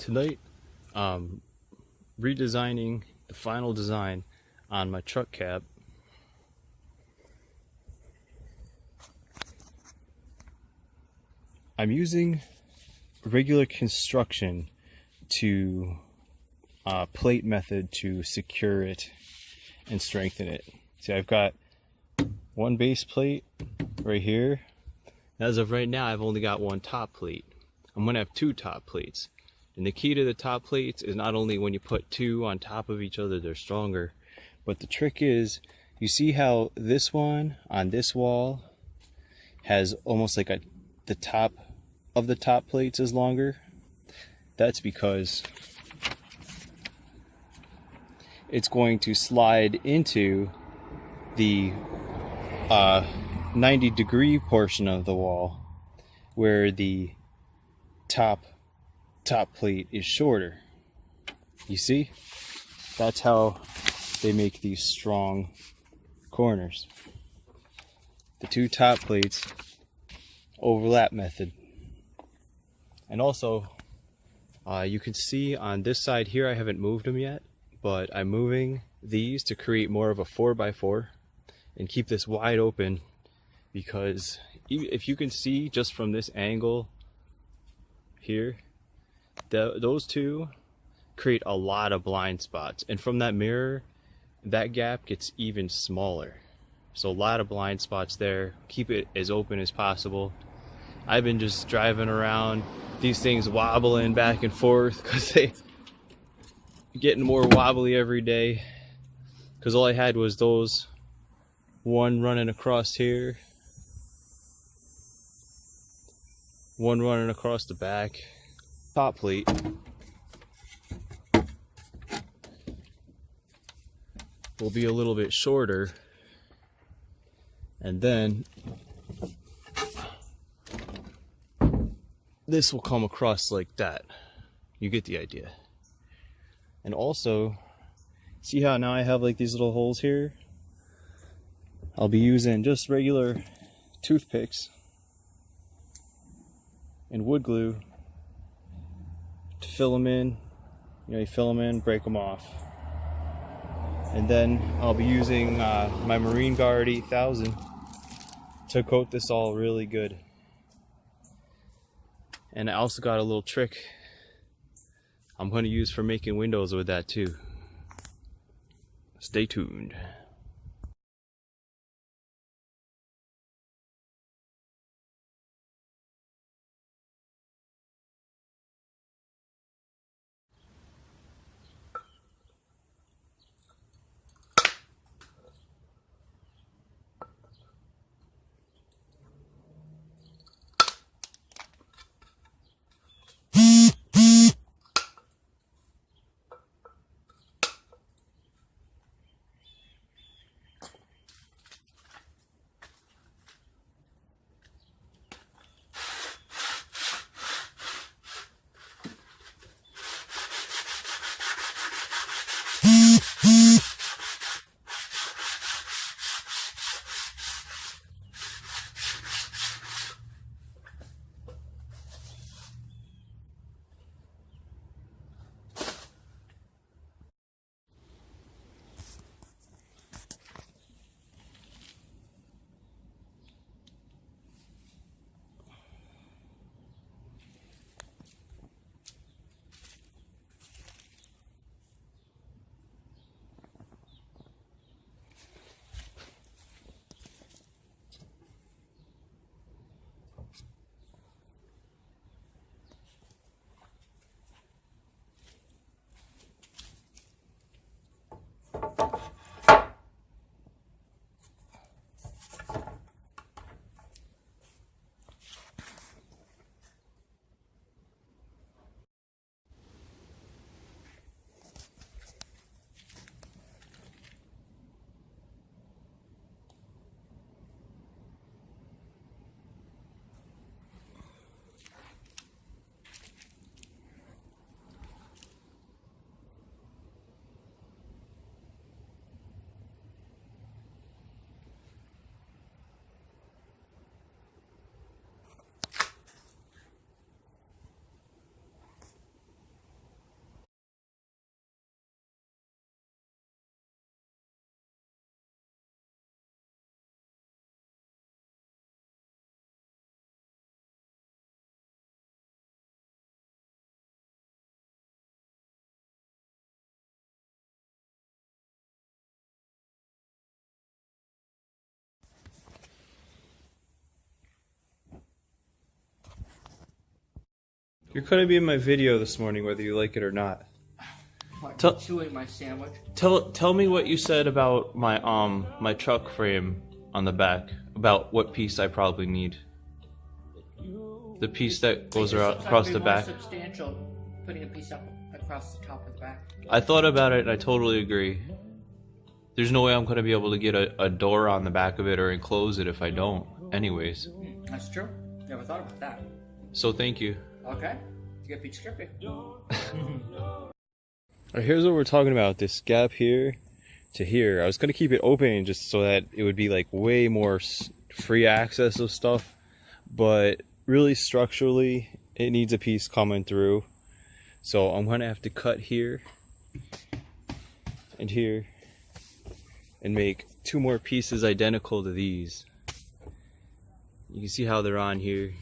Tonight, redesigning the final design on my truck cab. I'm using regular construction to plate method to secure it and strengthen it. See, I've got one base plate right here. As of right now, I've only got one top plate. I'm gonna have two top plates. And the key to the top plates is not only when you put two on top of each other, they're stronger, but the trick is, you see how this one on this wall has almost like the top of the top plates is longer? That's because it's going to slide into the 90-degree portion of the wall where the top plate is shorter. You see? That's how they make these strong corners. The two top plates overlap method. And also, you can see on this side here, I haven't moved them yet, but I'm moving these to create more of a 4x4 and keep this wide open, because if you can see just from this angle here, those two create a lot of blind spots, and from that mirror, that gap gets even smaller. So a lot of blind spots there. Keep it as open as possible. I've been just driving around, these things wobbling back and forth because they getting more wobbly every day, because all I had was those one running across here, one running across the back. Top plate will be a little bit shorter, and then this will come across like that. You get the idea. And also, see how now I have like these little holes here? I'll be using just regular toothpicks and wood glue to fill them in. You know, you fill them in, break them off. And then I'll be using my Marine Guard 8000 to coat this all really good. And I also got a little trick I'm going to use for making windows with that too. Stay tuned. You're gonna be in my video this morning, whether you like it or not. What, chewing my sandwich? Tell me what you said about my truck frame on the back. About what piece I probably need. The piece that goes around across the back. More substantial, putting a piece up across the top of the back. I thought about it and I totally agree. There's no way I'm gonna be able to get a door on the back of it or enclose it if I don't. Anyways. That's true. Never thought about that. So thank you. Okay. Skippy skippy. Alright, here's what we're talking about. This gap here to here. I was gonna keep it open just so that it would be like way more free access of stuff, but really structurally it needs a piece coming through. So I'm gonna have to cut here and here and make two more pieces identical to these. You can see how they're on here.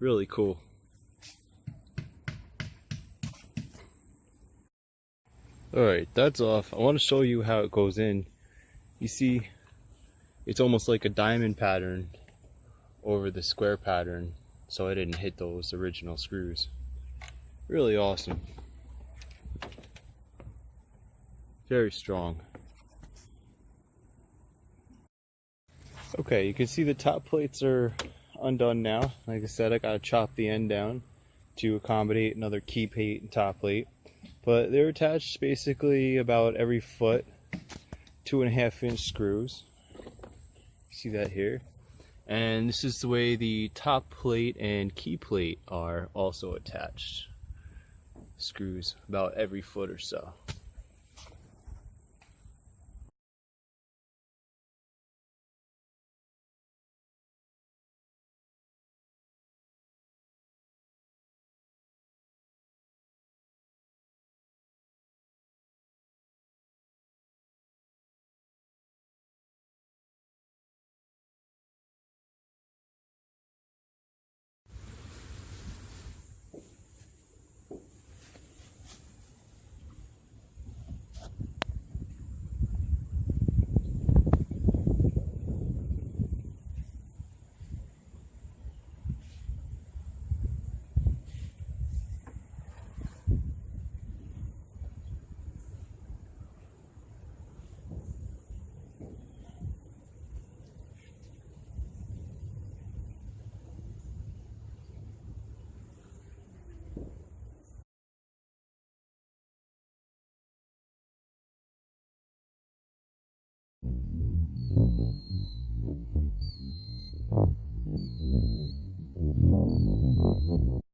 Really cool. Alright, that's off. I want to show you how it goes in. You see, it's almost like a diamond pattern over the square pattern, so I didn't hit those original screws. Really awesome. Very strong. Okay, you can see the top plates are undone now. Like I said, I gotta chop the end down to accommodate another key plate and top plate. But they're attached basically about every foot, 2.5-inch screws. See that here? And this is the way the top plate and key plate are also attached. Screws about every foot or so.